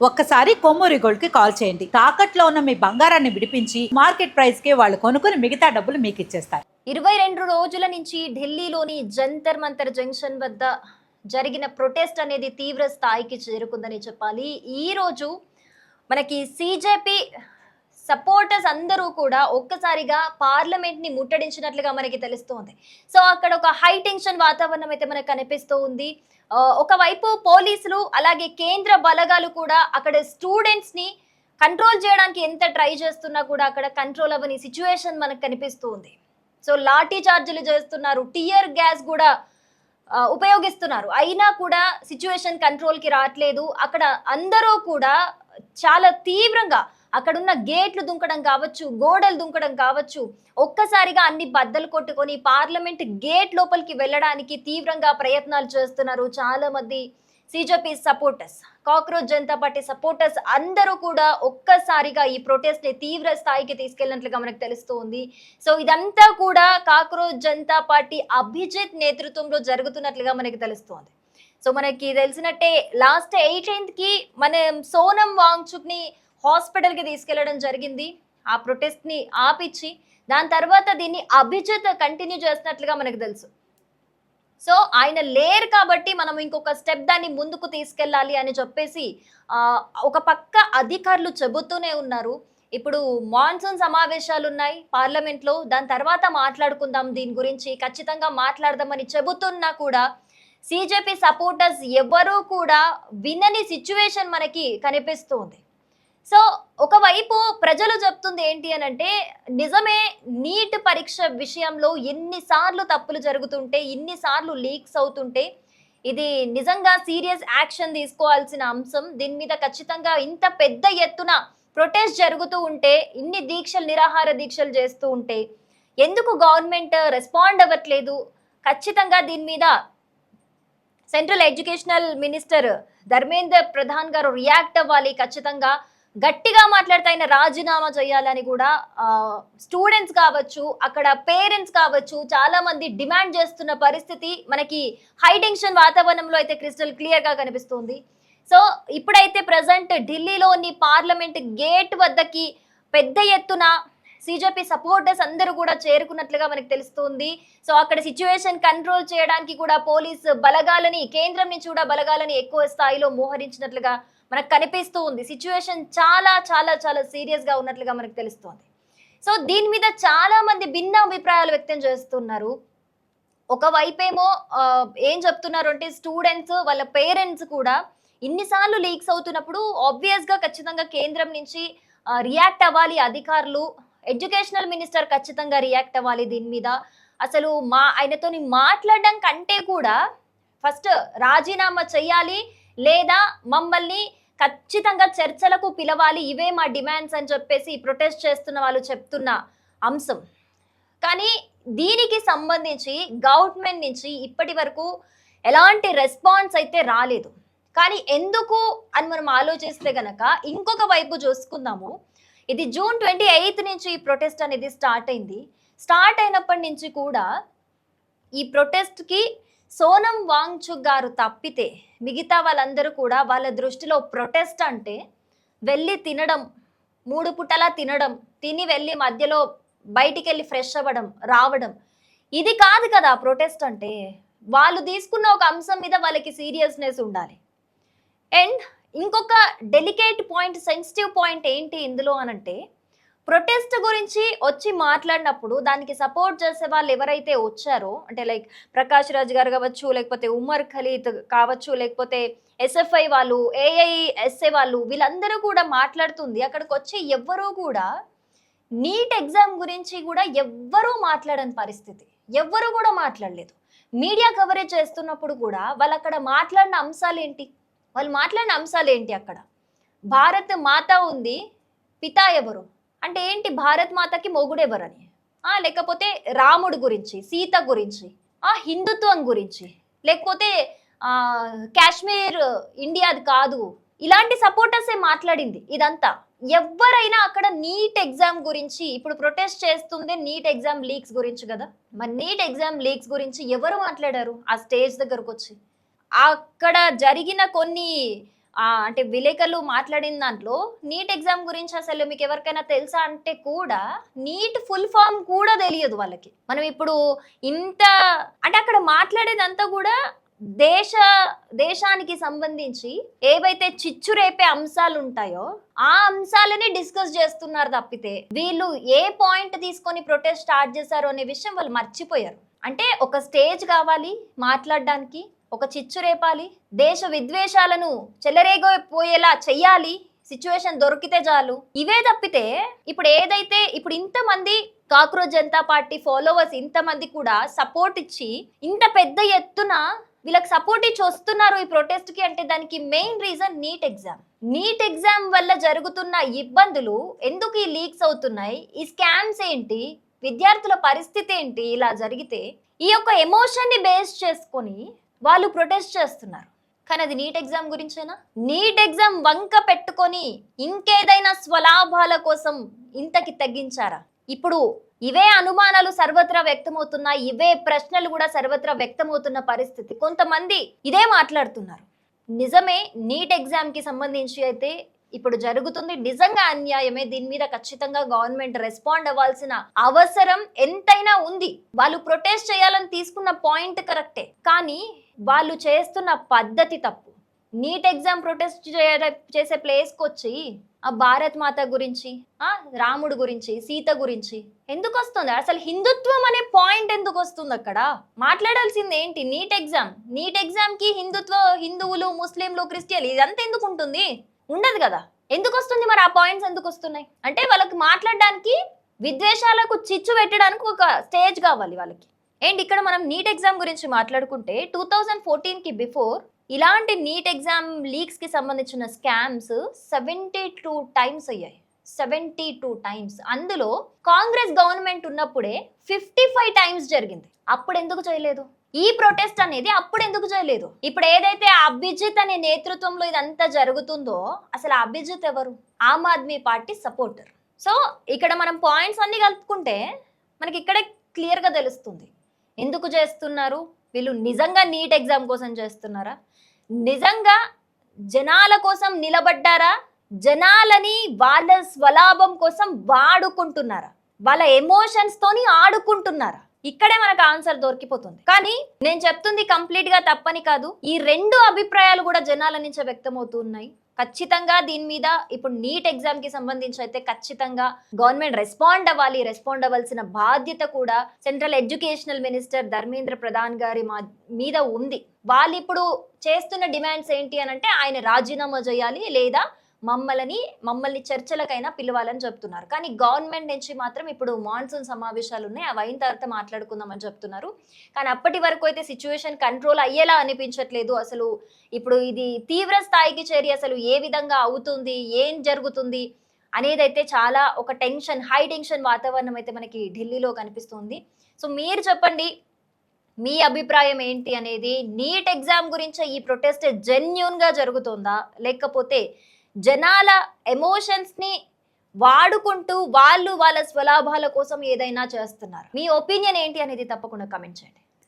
ఒక్కసారి కొమ్మూరి గోల్డ్ కి కాల్ చేయండి. తాకట్లో ఉన్న మీ బంగారాన్ని విడిపించి మార్కెట్ ప్రైస్ కి వాళ్ళు కొనుక్కుని మిగతా డబ్బులు మీకు ఇచ్చేస్తారు. 22 రోజుల నుంచి ఢిల్లీలోని జంతర్ మంతర్ జంక్షన్ వద్ద జరిగిన ప్రొటెస్ట్ అనేది తీవ్ర స్థాయికి చేరుకుందని చెప్పాలి. ఈ రోజు మనకి సిజేపీ సపోర్టర్స్ అందరూ కూడా ఒక్కసారిగా పార్లమెంట్ ని ముట్టడించినట్లుగా మనకి తెలుస్తోంది. సో అక్కడ ఒక హై టెన్షన్ వాతావరణం అయితే మనకు కనిపిస్తూ ఉంది. ఒకవైపు పోలీసులు అలాగే కేంద్ర బలగాలు కూడా అక్కడ స్టూడెంట్స్ ని కంట్రోల్ చేయడానికి ఎంత ట్రై చేస్తున్నా కూడా అక్కడ కంట్రోల్ అవ్వని సిచ్యువేషన్ మనకు కనిపిస్తూ ఉంది. సో లాఠీ చార్జీలు చేస్తున్నారు, టియర్ గ్యాస్ కూడా ఉపయోగిస్తున్నారు. అయినా కూడా సిచ్యువేషన్ కంట్రోల్ కి రావట్లేదు. అక్కడ అందరూ కూడా చాలా తీవ్రంగా అక్కడున్న గేట్లు దుంకడం కావచ్చు, గోడలు దుంకడం కావచ్చు, ఒక్కసారిగా అన్ని బద్దలు కొట్టుకొని పార్లమెంట్ గేట్ లోపలికి వెళ్ళడానికి తీవ్రంగా ప్రయత్నాలు చేస్తున్నారు చాలా మంది CJP supporters. Cockroach Janata party supporters అందరూ కూడా ఒక్కసారిగా ఈ ప్రొటెస్ట్ ని తీవ్ర స్థాయికి తీసుకెళ్ళినట్లుగా మనకు తెలుస్తూ ఉంది. సో ఇదంతా కూడా కాక్రోచ్ జనతా పార్టీ అభిజిత్ నేతృత్వంలో జరుగుతున్నట్లుగా మనకి తెలుస్తోంది. సో మనకి తెలిసినట్టే లాస్ట్ 18th కి మనం సోనం వాంగ్చుక్ ని హాస్పిటల్ కి తీసుకెళ్లడం జరిగింది. ఆ ప్రొటెస్ట్ ని ఆపిచ్చి దాని తర్వాత దీన్ని అభిజిత్ కంటిన్యూ చేస్తున్నట్లుగా మనకు తెలుసు. సో ఆయన లేరు కాబట్టి మనం ఇంకొక స్టెప్ దాన్ని ముందుకు తీసుకెళ్ళాలి అని చెప్పేసి ఒక పక్క అధికారులు చెబుతూనే ఉన్నారు. ఇప్పుడు మాన్సూన్ సమావేశాలు ఉన్నాయి పార్లమెంట్ లో, దాని తర్వాత మాట్లాడుకుందాం దీని గురించి, ఖచ్చితంగా మాట్లాడదామని చెబుతున్నా కూడా సిజేపీ సపోర్టర్స్ ఎవరూ కూడా వినని సిచ్యువేషన్ మనకి కనిపిస్తుంది. సో ఒకవైపు ప్రజలు చెప్తుంది ఏంటి అని అంటే, నిజమే నీట్ పరీక్ష విషయంలో ఎన్నిసార్లు తప్పులు జరుగుతుంటే, ఇన్నిసార్లు లీక్స్ అవుతుంటే ఇది నిజంగా సీరియస్ యాక్షన్ తీసుకోవాల్సిన అంశం. దీని మీద ఖచ్చితంగా ఇంత పెద్ద ఎత్తున ప్రొటెస్ట్ జరుగుతూ ఉంటే, ఇన్ని దీక్షలు నిరాహార దీక్షలు చేస్తూ ఉంటే ఎందుకు గవర్నమెంట్ రెస్పాండ్ అవ్వట్లేదు? ఖచ్చితంగా దీని మీద central educational minister Dharmendra Pradhan గారు రియాక్ట్ అవ్వాలి. ఖచ్చితంగా గట్టిగా మాట్లాడితే ఆయన రాజీనామా చేయాలని కూడా స్టూడెంట్స్ కావచ్చు, అక్కడ పేరెంట్స్ కావచ్చు, చాలా మంది డిమాండ్ చేస్తున్న పరిస్థితి మనకి హై టెన్షన్ వాతావరణంలో అయితే క్రిస్టల్ క్లియర్ గా కనిపిస్తుంది. సో ఇప్పుడైతే ప్రజెంట్ ఢిల్లీలోని పార్లమెంట్ గేట్ వద్దకి పెద్ద ఎత్తున సిజేపీ సపోర్టర్స్ అందరూ కూడా చేరుకున్నట్లుగా మనకు తెలుస్తుంది. సో అక్కడ సిచ్యువేషన్ కంట్రోల్ చేయడానికి కూడా పోలీస్ బలగాలని, కేంద్రం నుంచి కూడా బలగాలని ఎక్కువ స్థాయిలో మోహరించినట్లుగా మనకు కనిపిస్తూ ఉంది. సిచ్యువేషన్ చాలా చాలా చాలా సీరియస్ గా ఉన్నట్లుగా మనకు తెలుస్తోంది. సో దీని మీద చాలా మంది భిన్న అభిప్రాయాలు వ్యక్తం చేస్తున్నారు. ఒకవైపేమో ఏం చెప్తున్నారు అంటే, స్టూడెంట్స్ వాళ్ళ పేరెంట్స్ కూడా ఇన్నిసార్లు లీక్స్ అవుతున్నప్పుడు ఆబ్వియస్ గా ఖచ్చితంగా కేంద్రం నుంచి రియాక్ట్ అవ్వాలి అధికారులు, ఎడ్యుకేషనల్ మినిస్టర్ ఖచ్చితంగా రియాక్ట్ అవ్వాలి దీని మీద. అసలు ఆయనతోని మాట్లాడడం కంటే కూడా ఫస్ట్ రాజీనామా చెయ్యాలి, లేదా మమ్మల్ని ఖచ్చితంగా చర్చలకు పిలవాలి, ఇవే మా డిమాండ్స్ అని చెప్పేసి ప్రొటెస్ట్ చేస్తున్న వాళ్ళు చెప్తున్న అంశం. కానీ దీనికి సంబంధించి గవర్నమెంట్ నుంచి ఇప్పటి వరకు ఎలాంటి రెస్పాన్స్ అయితే రాలేదు. కానీ ఎందుకు అని మనం ఆలోచిస్తే గనక ఇంకొక వైపు చూసుకుందాము. ఇది జూన్ 28 నుంచి ఈ ప్రొటెస్ట్ అనేది స్టార్ట్ అయింది. స్టార్ట్ అయినప్పటి నుంచి కూడా ఈ ప్రొటెస్ట్ కి సోనం వాంగ్చుక్ గారు తప్పితే మిగతా వాళ్ళందరూ కూడా వాళ్ళ దృష్టిలో ప్రొటెస్ట్ అంటే వెళ్ళి తినడం, 3 పూటలా తినడం, తిని వెళ్ళి మధ్యలో బయటికి వెళ్ళి ఫ్రెష్ అవ్వడం రావడం, ఇది కాదు కదా ప్రొటెస్ట్ అంటే. వాళ్ళు తీసుకున్న ఒక అంశం మీద వాళ్ళకి సీరియస్నెస్ ఉండాలి. అండ్ ఇంకొక డెలికేట్ పాయింట్, సెన్సిటివ్ పాయింట్ ఏంటి ఇందులో అనంటే, ప్రొటెస్ట్ గురించి వచ్చి మాట్లాడినప్పుడు దానికి సపోర్ట్ చేసే వాళ్ళు ఎవరైతే వచ్చారో, అంటే లైక్ ప్రకాష్ రాజ్ గారు కావచ్చు, లేకపోతే ఉమర్ ఖలీద్ కావచ్చు, లేకపోతే ఎస్ఎఫ్ఐ వాళ్ళు, ఏఐఎస్ఏ వాళ్ళు, వీళ్ళందరూ కూడా మాట్లాడుతుంది. అక్కడికి వచ్చి ఎవ్వరూ కూడా నీట్ ఎగ్జామ్ గురించి కూడా ఎవ్వరూ మాట్లాడని పరిస్థితి, ఎవ్వరూ కూడా మాట్లాడలేదు. మీడియా కవరేజ్ చేస్తున్నప్పుడు కూడా వాళ్ళు అక్కడ మాట్లాడిన అంశాలు ఏంటి? అక్కడ భారత్ మాత ఉంది, పితా ఎవరు అంటే ఏంటి? భారత్ మాతకి మొగుడు ఎవరని, లేకపోతే రాముడు గురించి, సీత గురించి, హిందుత్వం గురించి, లేకపోతే కాశ్మీర్ ఇండియాది కాదు, ఇలాంటి సపోర్టర్సే మాట్లాడింది ఇదంతా. ఎవరైనా అక్కడ నీట్ ఎగ్జామ్ గురించి, ఇప్పుడు ప్రొటెస్ట్ చేస్తుంది నీట్ ఎగ్జామ్ లీక్స్ గురించి కదా, మరి నీట్ ఎగ్జామ్ లీక్స్ గురించి ఎవరు మాట్లాడారు ఆ స్టేజ్ దగ్గరకు వచ్చి? అక్కడ జరిగిన కొన్ని అంటే విలేకరులు మాట్లాడిన దాంట్లో నీట్ ఎగ్జామ్ గురించి అసలు మీకు ఎవరికైనా తెలుసా అంటే కూడా నీట్ ఫుల్ ఫామ్ కూడా తెలియదు వాళ్ళకి. మనం ఇప్పుడు ఇంత అంటే అక్కడ మాట్లాడేదంతా కూడా దేశానికి సంబంధించి ఏవైతే చిచ్చు రేపే అంశాలు ఉంటాయో ఆ అంశాలని డిస్కస్ చేస్తున్నారు తప్పితే వీళ్ళు ఏ పాయింట్ తీసుకొని ప్రొటెస్ట్ స్టార్ట్ చేశారు అనే విషయం వాళ్ళు మర్చిపోయారు. అంటే ఒక స్టేజ్ కావాలి మాట్లాడడానికి, ఒక చిచ్చు రేపాలి, దేశ విద్వేషాలను చెలరేగిపోయేలా చెయ్యాలి, సిచ్యువేషన్ దొరికితే చాలు, ఇవే తప్పితే ఇప్పుడు ఏదైతే ఇప్పుడు ఇంతమంది కాక్రోచ్ జనతా పార్టీ ఫాలోవర్స్ ఇంతమంది కూడా సపోర్ట్ ఇచ్చి ఇంత పెద్ద ఎత్తున వీళ్ళకి సపోర్ట్ ఇచ్చి వస్తున్నారు ఈ ప్రొటెస్ట్ కి అంటే దానికి మెయిన్ రీజన్ నీట్ ఎగ్జామ్ వల్ల జరుగుతున్న ఇబ్బందులు, ఎందుకు ఈ లీక్స్ అవుతున్నాయి, ఈ స్కామ్స్ ఏంటి, విద్యార్థుల పరిస్థితి ఏంటి, ఇలా జరిగితే ఈ యొక్క ఎమోషన్ ని బేస్ చేసుకొని వాళ్ళు ప్రొటెస్ట్ చేస్తున్నారు. కానీ అది నీట్ ఎగ్జామ్ గురించేనా? నీట్ ఎగ్జామ్ వంక పెట్టుకొని ఇంకేదైనా స్వలాభాల కోసం ఇంతకి తగ్గించారా? ఇప్పుడు ఇవే అనుమానాలు సర్వత్రా వ్యక్తమవుతున్నాయి, ఇవే ప్రశ్నలు కూడా సర్వత్రా వ్యక్తమవుతున్న పరిస్థితి. కొంతమంది ఇదే మాట్లాడుతున్నారు. నిజమే, నీట్ ఎగ్జామ్ కి సంబంధించి అయితే ఇప్పుడు జరుగుతుంది నిజంగా అన్యాయమే, దీని మీద ఖచ్చితంగా గవర్నమెంట్ రెస్పాండ్ అవ్వాల్సిన అవసరం ఎంతైనా ఉంది. వాళ్ళు ప్రొటెస్ట్ చేయాలని తీసుకున్న పాయింట్ కరెక్టే, కానీ వాళ్ళు చేస్తున్న పద్ధతి తప్పు. నీట్ ఎగ్జామ్ ప్రొటెస్ట్ చేసే ప్లేస్కి వచ్చి ఆ భారత్ మాత గురించి, రాముడు గురించి, సీత గురించి ఎందుకు వస్తుంది? అసలు హిందుత్వం అనే పాయింట్ ఎందుకు వస్తుంది? అక్కడ మాట్లాడాల్సింది ఏంటి? నీట్ ఎగ్జామ్ కి హిందువులు, ముస్లింలు, క్రిస్టియన్లు ఇదంతా ఎందుకు ఉంటుంది? ఉండదు కదా. ఎందుకు వస్తుంది మరి? ఆ పాయింట్స్ ఎందుకు వస్తున్నాయి అంటే వాళ్ళకి మాట్లాడడానికి, విద్వేషాలకు చిచ్చు పెట్టడానికి ఒక స్టేజ్ కావాలి వాళ్ళకి. అండ్ ఇక్కడ మనం నీట్ ఎగ్జామ్ గురించి మాట్లాడుకుంటే 2014 కి బిఫోర్ ఇలాంటి నీట్ ఎగ్జామ్ లీక్స్ కి సంబంధించిన స్కామ్స్ 72 టైమ్స్ అయ్యాయి. 72 టైమ్స్. అందులో కాంగ్రెస్ గవర్నమెంట్ ఉన్నప్పుడే 55 టైమ్స్ జరిగింది. అప్పుడు ఎందుకు చేయలేదు? ఈ ప్రొటెస్ట్ అనేది అప్పుడు ఎందుకు చేయలేదు? ఇప్పుడు ఏదైతే అభిజిత్ అనే నేతృత్వంలో ఇదంతా జరుగుతుందో, అసలు అభిజిత్ ఎవరు? Aam Aadmi party supporter. So ఇక్కడ మనం పాయింట్స్ అన్ని కలుపుకుంటే మనకి ఇక్కడే క్లియర్ గా తెలుస్తుంది ఎందుకు చేస్తున్నారు. వీళ్ళు నిజంగా నీట్ ఎగ్జామ్ కోసం చేస్తున్నారా? నిజంగా జనాల కోసం నిలబడ్డారా? జనాలని వాళ్ళ స్వలాభం కోసం వాడుకుంటున్నారా? వాళ్ళ ఎమోషన్స్ తోని ఆడుకుంటున్నారా? ఇక్కడే మనకు ఆన్సర్ దొరికిపోతుంది. కానీ నేను చెప్తుంది కంప్లీట్ గా తప్పని కాదు. ఈ రెండు అభిప్రాయాలు కూడా జనాల నుంచి వ్యక్తమవుతున్నాయి. ఖచ్చితంగా దీని మీద ఇప్పుడు నీట్ ఎగ్జామ్ కి సంబంధించి అయితే ఖచ్చితంగా గవర్నమెంట్ రెస్పాండ్ అవ్వాలి. రెస్పాండ్ అవ్వాల్సిన బాధ్యత కూడా central educational minister Dharmendra Pradhan గారి మీద ఉంది. వాళ్ళు ఇప్పుడు చేస్తున్న డిమాండ్స్ ఏంటి అని అంటే ఆయన రాజీనామా చేయాలి, లేదా మమ్మల్ని చర్చలకైనా పిలవాలని చెప్తున్నారు. కానీ గవర్నమెంట్ నుంచి మాత్రం ఇప్పుడు మాన్సూన్ సమావేశాలు ఉన్నాయి, అవి అయిన తర్వాత మాట్లాడుకుందామని చెప్తున్నారు. కానీ అప్పటి వరకు అయితే సిచ్యువేషన్ కంట్రోల్ అయ్యేలా అనిపించట్లేదు. అసలు ఇప్పుడు ఇది తీవ్ర స్థాయికి చేరి అసలు ఏ విధంగా అవుతుంది, ఏం జరుగుతుంది అనేది అయితే చాలా ఒక హై టెన్షన్ వాతావరణం అయితే మనకి ఢిల్లీలో కనిపిస్తుంది. సో మీరు చెప్పండి, మీ అభిప్రాయం ఏంటి అనేది. నీట్ ఎగ్జామ్ గురించి ఈ ప్రొటెస్ట్ జెన్యూన్ గా జరుగుతుందా, లేకపోతే జనాల ఎమోషన్స్ ని వాడుకుంటూ వాళ్ళ స్వలాభాల కోసం ఏదైనా చేస్తున్నారు? మీ ఒపీనియన్ ఏంటి అనేది తప్పకుండా కమెంట్ చేయండి.